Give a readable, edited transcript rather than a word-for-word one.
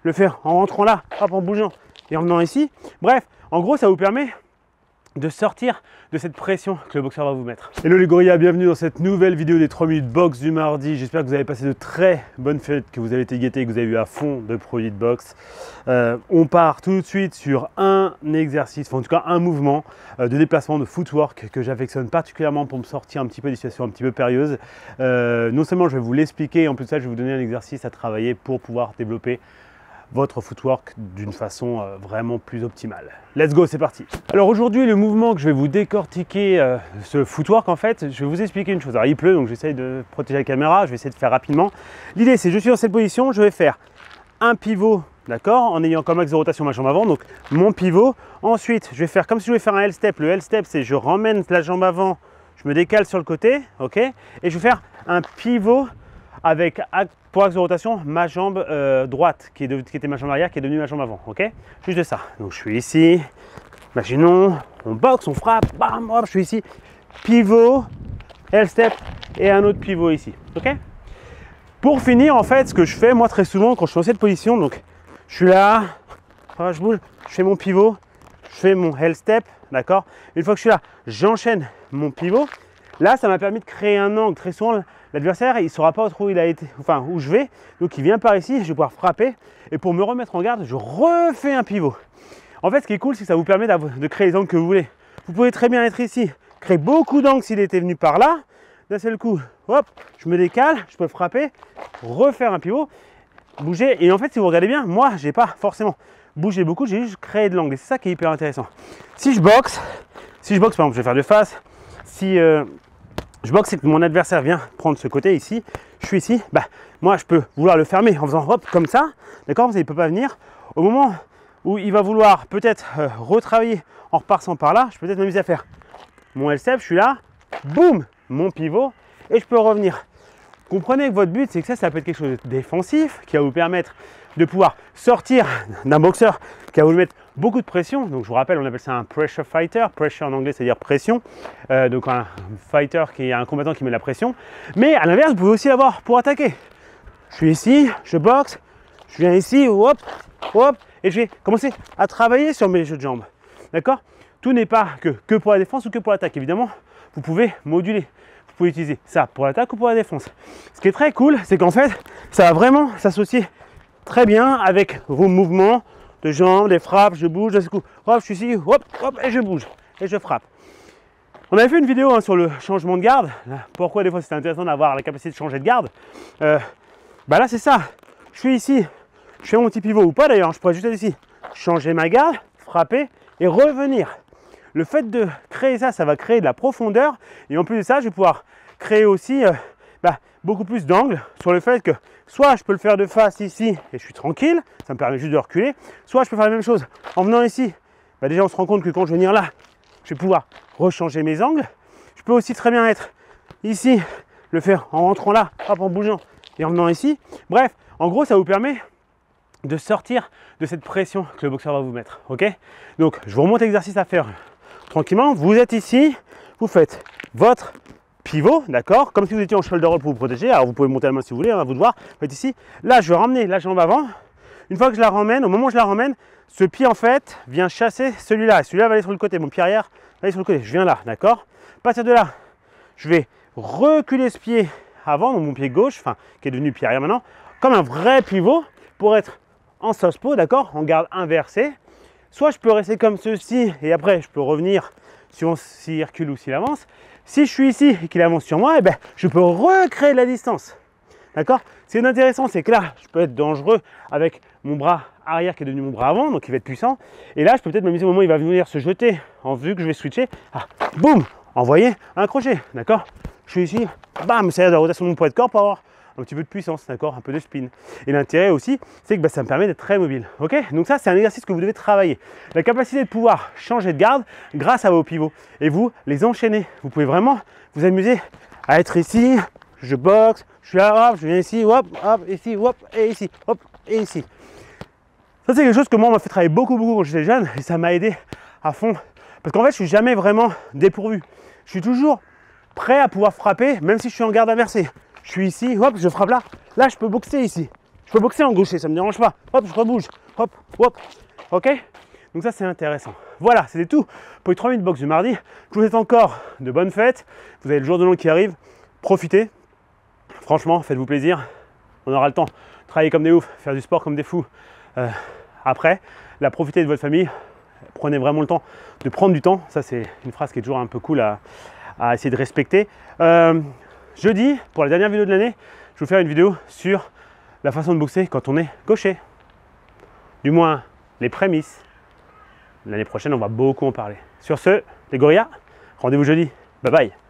le faire en rentrant là, hop, en bougeant et en venant ici. Bref, en gros, ça vous permet de sortir de cette pression que le boxeur va vous mettre. Hello les gorillas, bienvenue dans cette nouvelle vidéo des 3 minutes boxe du mardi. J'espère que vous avez passé de très bonnes fêtes, que vous avez été guettés, que vous avez eu à fond de produits de boxe. On part tout de suite sur un exercice, enfin en tout cas un mouvement de déplacement, de footwork que j'affectionne particulièrement pour me sortir un petit peu des situations un petit peu périlleuses. Non seulement je vais vous l'expliquer, en plus de ça je vais vous donner un exercice à travailler pour pouvoir développer votre footwork d'une façon vraiment plus optimale. Let's go, c'est parti. Alors aujourd'hui, le mouvement que je vais vous décortiquer, ce footwork en fait, je vais vous expliquer une chose. Alors il pleut, donc j'essaye de protéger la caméra, je vais essayer de faire rapidement. L'idée c'est, je suis dans cette position, je vais faire un pivot, d'accord, en ayant comme axe de rotation ma jambe avant, donc mon pivot. Ensuite, je vais faire comme si je voulais faire un L-step. Le L-step, c'est je ramène la jambe avant, je me décale sur le côté, ok, et je vais faire un pivot avec pour axe de rotation ma jambe droite qui était ma jambe arrière, qui est devenue ma jambe avant, ok. Juste de ça. Donc je suis ici, imaginons, on boxe, on frappe, bam, hop, je suis ici, pivot, L-step et un autre pivot ici, ok. Pour finir, en fait, ce que je fais moi très souvent quand je suis dans cette position, donc je suis là, je bouge, je fais mon pivot, je fais mon L-step, d'accord. Une fois que je suis là, j'enchaîne mon pivot. Là, ça m'a permis de créer un angle. Très souvent, l'adversaire, il ne saura pas trop où il a été, enfin où je vais. Donc, il vient par ici, je vais pouvoir frapper. Et pour me remettre en garde, je refais un pivot. En fait, ce qui est cool, c'est que ça vous permet de créer les angles que vous voulez. Vous pouvez très bien être ici, créer beaucoup d'angles s'il était venu par là. D'un seul coup, hop, je me décale, je peux frapper, refaire un pivot, bouger. Et en fait, si vous regardez bien, moi, je n'ai pas forcément bougé beaucoup, j'ai juste créé de l'angle. Et c'est ça qui est hyper intéressant. Si je boxe, par exemple, je vais faire de face. Si je boxe et que mon adversaire vient prendre ce côté ici, je suis ici, bah, moi je peux vouloir le fermer en faisant hop comme ça, d'accord, il ne peut pas venir. Au moment où il va vouloir peut-être retravailler en repassant par là, je peux peut-être m'amuser à faire mon L-step, je suis là, boum, mon pivot et je peux revenir. Comprenez que votre but, c'est que ça peut être quelque chose de défensif qui va vous permettre de pouvoir sortir d'un boxeur qui va vous mettre beaucoup de pression. Donc je vous rappelle, on appelle ça un pressure fighter. Pressure en anglais, c'est-à-dire pression. Donc un fighter qui est un combattant qui met la pression. Mais à l'inverse, vous pouvez aussi l'avoir pour attaquer. Je suis ici, je boxe, je viens ici, hop, hop, et je vais commencer à travailler sur mes jeux de jambes. D'accord? Tout n'est pas que pour la défense ou que pour l'attaque. Évidemment, vous pouvez moduler. Vous pouvez utiliser ça pour l'attaque ou pour la défense. Ce qui est très cool, c'est qu'en fait, ça va vraiment s'associer très bien avec vos mouvements de jambes, des frappes, je bouge, d'un coup, hop, je suis ici, hop, hop, et je bouge, et je frappe. On avait fait une vidéo sur le changement de garde, pourquoi des fois c'est intéressant d'avoir la capacité de changer de garde. Bah là c'est ça, je suis ici, je fais mon petit pivot ou pas d'ailleurs, je pourrais juste être ici, changer ma garde, frapper et revenir. Le fait de créer ça, ça va créer de la profondeur et en plus de ça, je vais pouvoir créer aussi beaucoup plus d'angles sur le fait que soit je peux le faire de face ici et je suis tranquille, ça me permet juste de reculer, soit je peux faire la même chose en venant ici. Déjà on se rend compte que quand je vais venir là, je vais pouvoir rechanger mes angles. Je peux aussi très bien être ici, le faire en rentrant là, hop, en bougeant et en venant ici. Bref, en gros ça vous permet de sortir de cette pression que le boxeur va vous mettre, ok. Donc je vous remonte l'exercice à faire tranquillement. Vous êtes ici, vous faites votre pivot, d'accord, comme si vous étiez en shoulder roll pour vous protéger. Alors vous pouvez monter la main si vous voulez, à vous de voir. Vous êtes ici, là je vais ramener la jambe avant. Une fois que je la ramène, au moment où je la ramène, ce pied en fait vient chasser celui-là. Celui-là va aller sur le côté, mon pied arrière va aller sur le côté. Je viens là, d'accord. À partir de là, je vais reculer ce pied avant, donc mon pied gauche, enfin qui est devenu pied arrière maintenant, comme un vrai pivot pour être en southpaw, d'accord, en garde inversée. Soit je peux rester comme ceci et après je peux revenir s'il recule ou s'il avance. Si je suis ici et qu'il avance sur moi, je peux recréer de la distance. D'accord? Ce qui est intéressant, c'est que là, je peux être dangereux avec mon bras arrière qui est devenu mon bras avant, donc il va être puissant. Et là, je peux peut-être m'amuser au moment où il va venir se jeter en vue que je vais switcher. Ah, boum! Envoyer un crochet. D'accord? Je suis ici, bam! C'est la rotation de mon poids de corps pour avoir un petit peu de puissance, d'accord, un peu de spin. Et l'intérêt aussi, c'est que ça me permet d'être très mobile. Ok, donc ça, c'est un exercice que vous devez travailler. La capacité de pouvoir changer de garde grâce à vos pivots. Et vous les enchaîner. Vous pouvez vraiment vous amuser à être ici, je boxe, je suis là, hop, je viens ici, hop, hop, ici, hop, et ici, hop, et ici. Ça, c'est quelque chose que moi, on m'a fait travailler beaucoup quand j'étais jeune et ça m'a aidé à fond. Parce qu'en fait, je suis jamais vraiment dépourvu. Je suis toujours prêt à pouvoir frapper, même si je suis en garde inversée. Je suis ici, hop, je frappe là. Là, je peux boxer ici. Je peux boxer en gaucher, ça me dérange pas. Hop, je rebouge. Hop, hop. Ok? Donc ça, c'est intéressant. Voilà, c'était tout pour les 3 minutes boxe du mardi. Je vous souhaite encore de bonnes fêtes. Vous avez le jour de l'an qui arrive. Profitez. Franchement, faites-vous plaisir. On aura le temps de travailler comme des oufs, faire du sport comme des fous. Après, là, profitez de votre famille. Prenez vraiment le temps de prendre du temps. Ça, c'est une phrase qui est toujours un peu cool à essayer de respecter. Jeudi, pour la dernière vidéo de l'année, je vais vous faire une vidéo sur la façon de boxer quand on est gaucher. Du moins, les prémices. L'année prochaine, on va beaucoup en parler. Sur ce, les gorillas, rendez-vous jeudi. Bye bye.